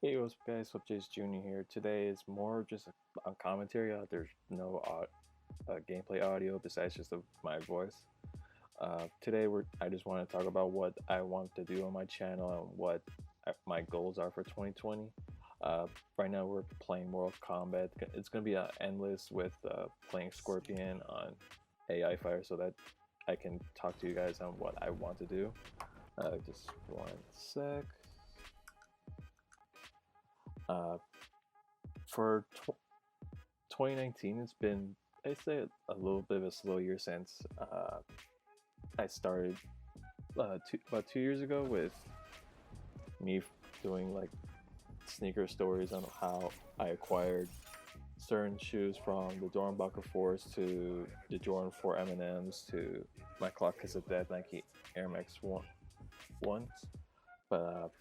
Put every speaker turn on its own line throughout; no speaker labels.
Hey, what's up, guys? Flipjaysjr here. Today is more just a commentary. There's no gameplay audio besides just my voice. Today, I just want to talk about what I want to do on my channel and what my goals are for 2020. Right now, we're playing Mortal Kombat. It's going to be endless with playing Scorpion on AI Fire so that I can talk to you guys on what I want to do. Just one sec. Uh, for 2019, it's been, I say, a little bit of a slow year since I started about 2 years ago with me doing like sneaker stories on how I acquired certain shoes, from the Dornbuckle 4s to the Jordan 4 M&Ms to my Clock Kiss of Death Nike Air Max 1s. But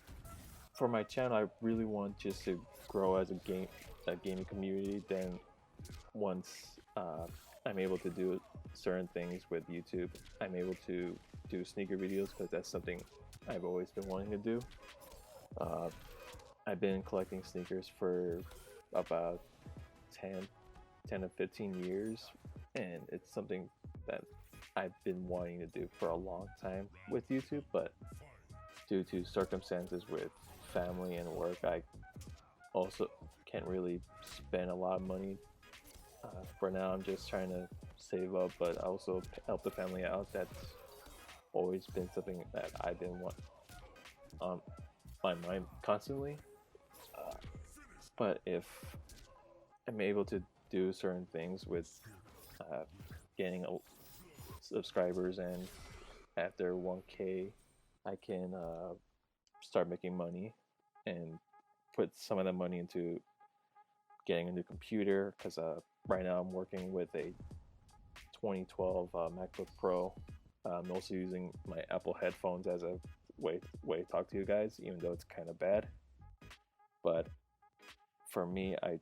for my channel, I really want just to grow as a gaming community. Then once I'm able to do certain things with YouTube, I'm able to do sneaker videos because that's something I've always been wanting to do. I've been collecting sneakers for about 10 to 15 years, and it's something that I've been wanting to do for a long time with YouTube, but due to circumstances with family and work, I also can't really spend a lot of money. For now, I'm just trying to save up, but also help the family out. That's always been something that I've been on my mind constantly. Uh, but if I'm able to do certain things with uh, getting subscribers, and after 1K, I can start making money and put some of the money into getting a new computer, because right now I'm working with a 2012 MacBook Pro. I'm also using my Apple headphones as a way to talk to you guys, even though it's kind of bad. But for me, I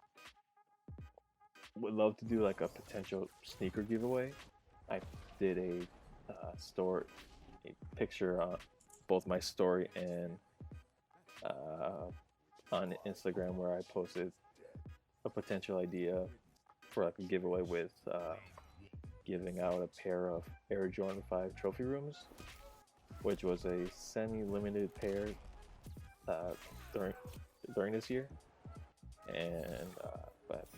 would love to do like a potential sneaker giveaway. I did a picture on both my story and on Instagram, where I posted a potential idea for like a giveaway with giving out a pair of Air Jordan 5 trophy rooms, which was a semi-limited pair uh, during this year. And but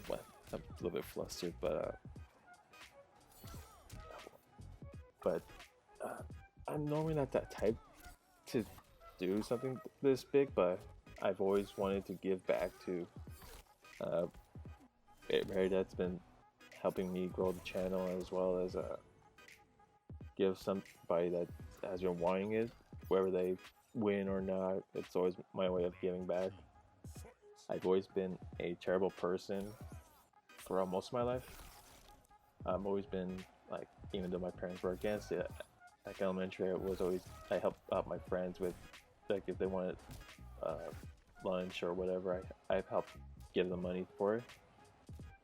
I'm a little bit flustered, but I'm normally not that type to do something this big, but I've always wanted to give back to everybody that's been helping me grow the channel, as well as give somebody that has been wanting it, whether they win or not. It's always my way of giving back. I've always been a terrible person for most of my life. I've always been like, even though my parents were against it, like elementary, I helped out my friends with, like, if they wanted uh, lunch or whatever, I've helped give them money for it.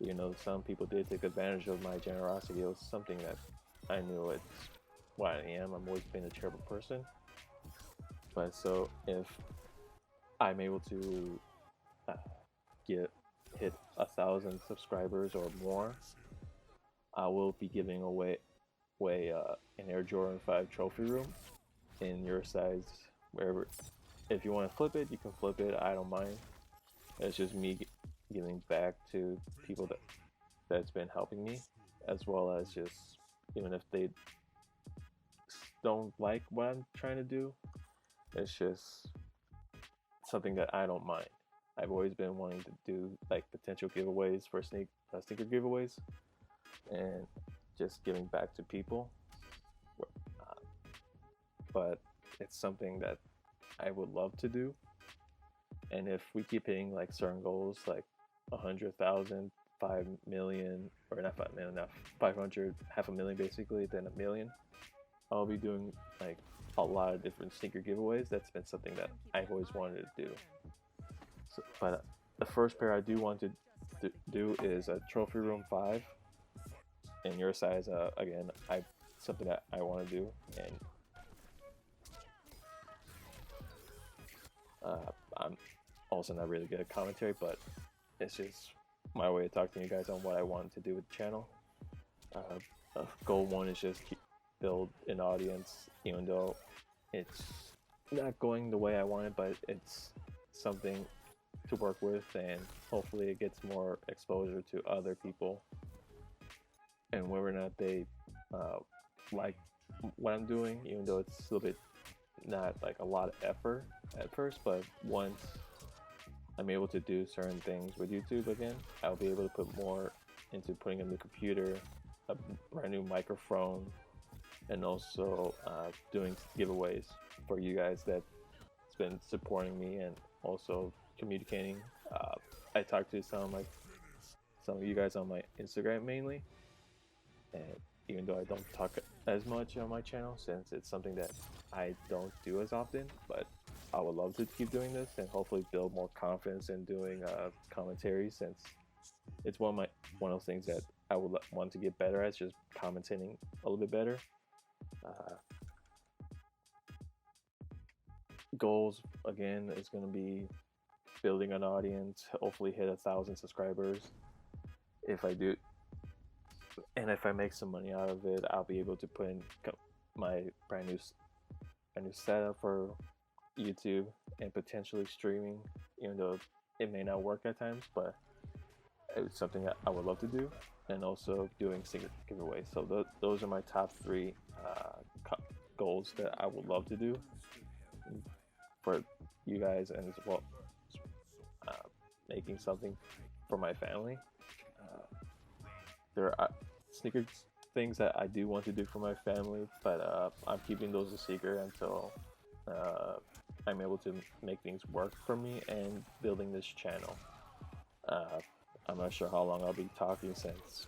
Even though some people did take advantage of my generosity, it was something that I knew it's what I am. I've always been a terrible person. But so if I'm able to uh, hit 1,000 subscribers or more, I will be giving away an Air Jordan 5 trophy room in your size, wherever. If you want to flip it, you can flip it. I don't mind. It's just me giving back to people that's been helping me, as well as just, even if they don't like what I'm trying to do, it's just something that I don't mind. I've always been wanting to do like potential giveaways for sneaker giveaways, and just giving back to people. Uh, but it's something that I would love to do. And if we keep hitting like certain goals, like 100,000, 5 million, or not 5 million, not 500, half a million basically, then a million, I'll be doing like a lot of different sneaker giveaways. That's been something that I've always wanted to do. So, but the first pair I do want to do is a Trophy Room 5 in your size. Again, something that I want to do, and I'm also not really good at commentary, but it's just my way of talking to you guys on what I wanted to do with the channel. Goal one is just build an audience, even though it's not going the way I wanted, but it's something to work with, and hopefully it gets more exposure to other people, and whether or not they like what I'm doing, even though it's a little bit not like a lot of effort at first, but once I'm able to do certain things with YouTube again, I'll be able to put more into putting in the computer, a brand new microphone, and also doing giveaways for you guys that's been supporting me and also communicating. I talked to some of you guys on my Instagram mainly, and even though I don't talk as much on my channel since it's something that I don't do as often, but I would love to keep doing this and hopefully build more confidence in doing commentary, since it's one of those things that I would want to get better at, just commentating a little bit better. Goals again is going to be building an audience, hopefully hit 1,000 subscribers. If I do, and if I make some money out of it, I'll be able to put in my brand new setup for YouTube and potentially streaming, even though it may not work at times, but it's something that I would love to do. And also doing secret giveaways. So those are my top 3 goals that I would love to do for you guys, and as well making something for my family. There are sneaker things that I do want to do for my family, but I'm keeping those a secret until I'm able to make things work for me and building this channel. I'm not sure how long I'll be talking, since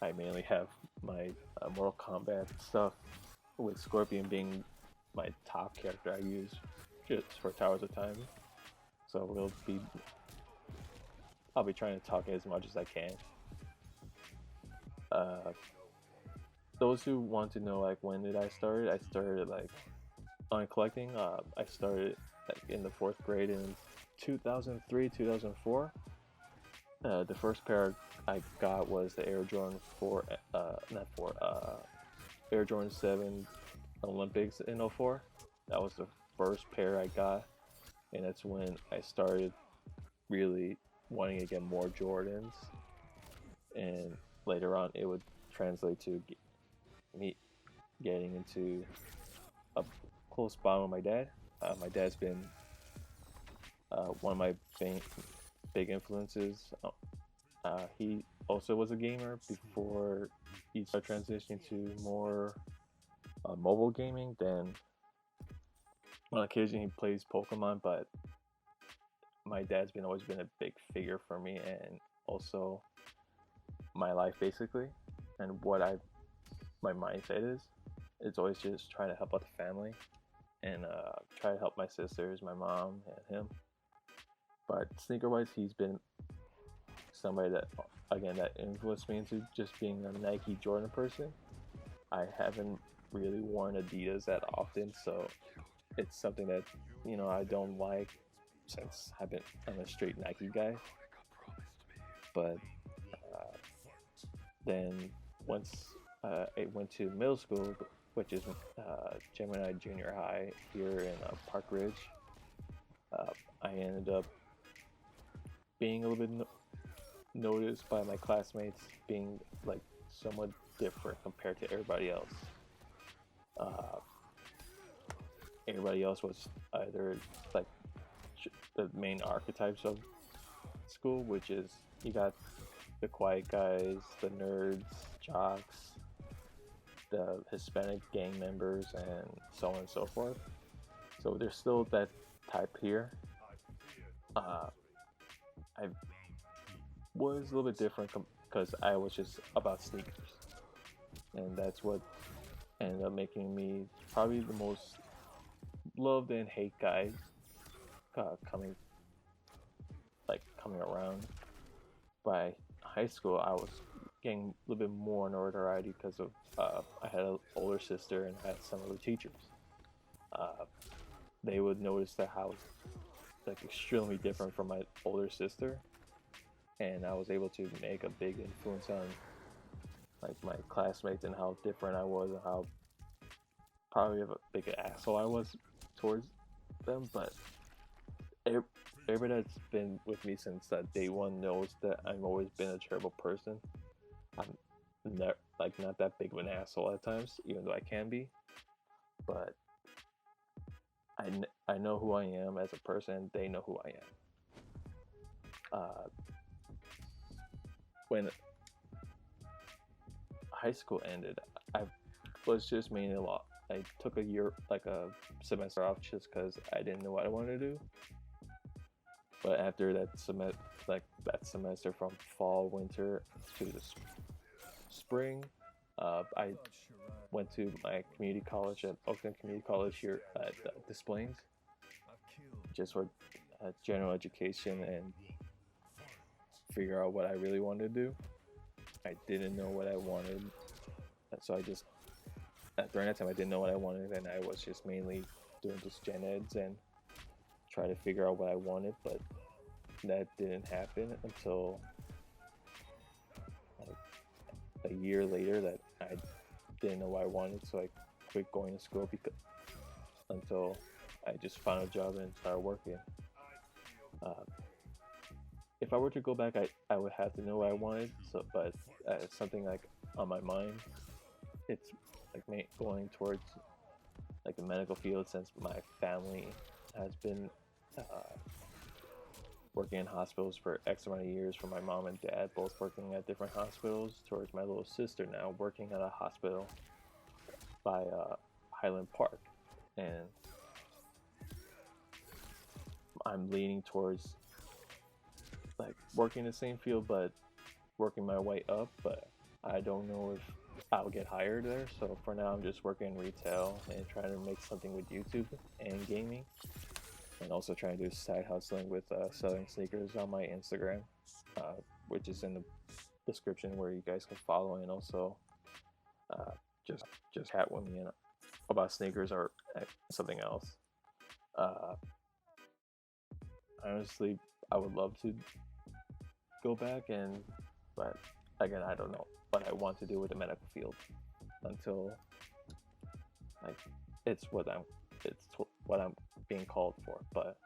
I mainly have my Mortal Kombat stuff, with Scorpion being my top character I use just for Towers of Time. So I'll be trying to talk as much as I can. Those who want to know like when did I started like on collecting. I started in the 4th grade in 2003, 2004. The first pair I got was the Air Jordan 4, Air Jordan 7 Olympics in 04. That was the first pair I got, and that's when I started really wanting to get more Jordans, and later on it would translate to me getting into a close bond with my dad. My dad's been one of my big influences. He also was a gamer before he started transitioning to more mobile gaming. Then on occasion he plays Pokemon, but my dad's always been a big figure for me, and also my life basically, and what my mindset is. It's always just trying to help out the family and try to help my sisters, my mom, and him. But sneaker wise, he's been somebody that influenced me into just being a Nike Jordan person. I haven't really worn Adidas that often, so it's something that I don't like, since I'm a straight Nike guy. But then once I went to middle school, which is Gemini Junior High here in Park Ridge, I ended up being a little bit noticed by my classmates, being like somewhat different compared to everybody else. Everybody else was either like the main archetypes of school, which is you got the quiet guys, the nerds, jocks, the Hispanic gang members, and so on and so forth. So there's still that type here. I was a little bit different because I was just about sneakers, and that's what ended up making me probably the most loved and hate guy coming around. By high school, I was getting a little bit more notoriety because of I had an older sister and had some of the teachers. They would notice that like extremely different from my older sister, and I was able to make a big influence on like my classmates and how different I was and how probably of a big asshole I was towards them. But everybody that's been with me since day one knows that I've always been a terrible person. I'm not that big of an asshole at times, even though I can be. But I know who I am as a person. They know who I am. When high school ended, I was just mainly a lot. I took a year, like a semester off, just because I didn't know what I wanted to do. But after that semester from fall, winter to the spring, I went to my community college at Oakland Community College here at Des Plaines, just for general education and figure out what I really wanted to do. I didn't know what I wanted, so I just during that time I didn't know what I wanted, and I was just mainly doing just gen eds and try to figure out what I wanted. But that didn't happen until like a year later that I didn't know what I wanted, so I quit going to school until I just found a job and started working. If I were to go back, I would have to know what I wanted. But something like on my mind, it's like going towards like the medical field, since my family has been working in hospitals for X amount of years. For my mom and dad both working at different hospitals, towards my little sister now working at a hospital by Highland Park, and I'm leaning towards like working the same field but working my way up. But I don't know if I'll get hired there, so for now I'm just working in retail and trying to make something with YouTube and gaming, and also trying to do side hustling with selling sneakers on my Instagram, which is in the description, where you guys can follow, and also just chat with me about sneakers or something else. Honestly, I would love to go back, but again, I don't know what I want to do with the medical field until like it's what I'm being called for. But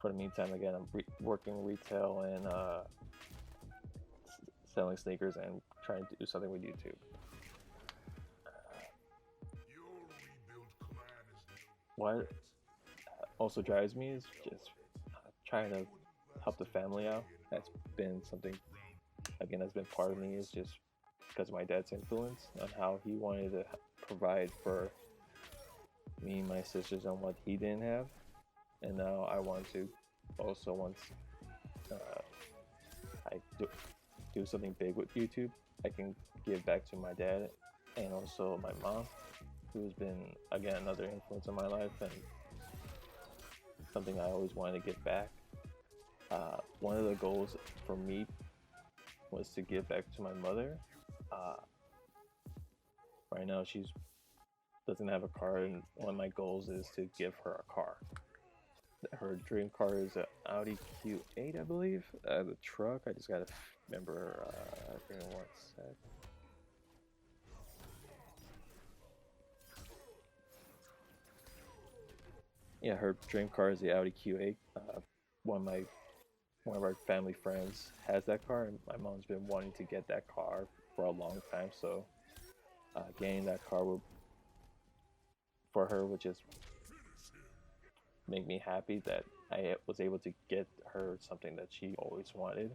for the meantime, again, I'm working retail and selling sneakers and trying to do something with YouTube. What also drives me is just trying to help the family out. That's been something, again, that's been part of me, is just because of my dad's influence on how he wanted to provide for me and my sisters on what he didn't have. And now I want to also, once I do something big with YouTube, I can give back to my dad and also my mom, who's been, again, another influence in my life and something I always wanted to give back. One of the goals for me was to give back to my mother. Right now she doesn't have a car, and one of my goals is to give her a car. Her dream car is an Audi Q8, I believe. The truck, I just gotta remember. Give me one sec. Yeah, her dream car is the Audi Q8. One of our family friends has that car, and my mom's been wanting to get that car for a long time. So getting that car for her would just make me happy that I was able to get her something that she always wanted.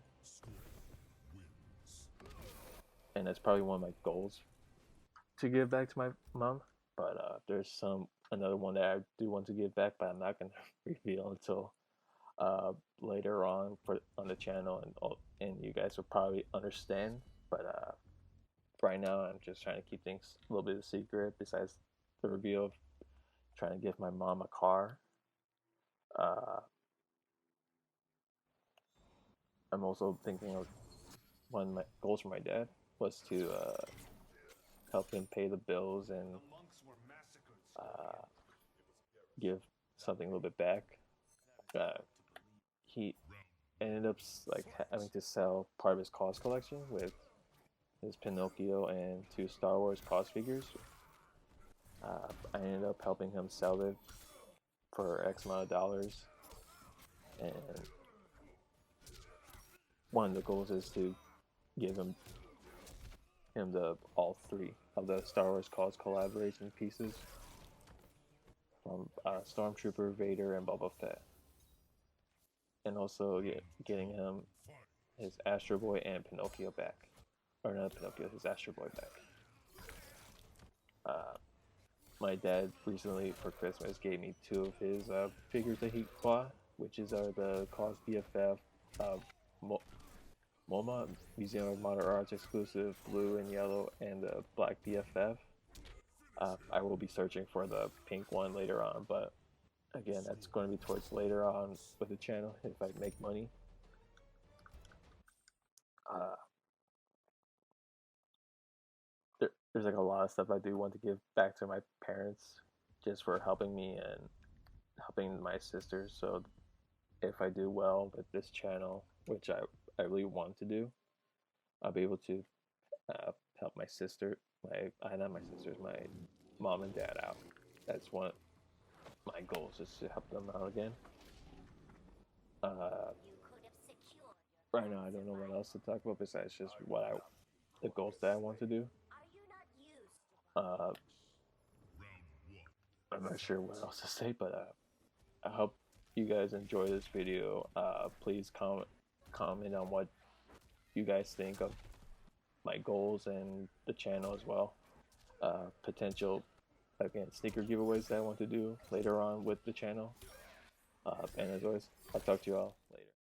And that's probably one of my goals, to give back to my mom. But there's another one that I do want to give back, but I'm not gonna reveal until later on on the channel, and you guys will probably understand. But right now I'm just trying to keep things a little bit of secret, besides the reveal of trying to give my mom a car. I'm also thinking of one of my goals for my dad was to help him pay the bills and give something a little bit back. he ended up like having to sell part of his cause collection with his Pinocchio and 2 Star Wars cause figures. I ended up helping him sell it for X amount of dollars, and one of the goals is to give him the all 3 of the Star Wars cause collaboration pieces from Stormtrooper, Vader, and Boba Fett, and also getting him his Astro Boy and Pinocchio back, or not Pinocchio, his Astro Boy back. My dad recently for Christmas gave me 2 of his figures that he bought, which is the Cause BFF MoMA Museum of Modern Arts exclusive blue and yellow, and the black BFF. I will be searching for the pink one later on, but again, that's going to be towards later on with the channel if I make money. There's like a lot of stuff I do want to give back to my parents just for helping me and helping my sisters. So if I do well with this channel, which I really want to do, I'll be able to help my sister, not my sisters, my mom and dad out. That's one of my goals, is to help them out again. Right now, I don't know what else to talk about besides just the goals that I want to do. I'm not sure what else to say, but I hope you guys enjoy this video. Please comment on what you guys think of my goals and the channel as well. Potential, again, sneaker giveaways that I want to do later on with the channel. And as always, I'll talk to you all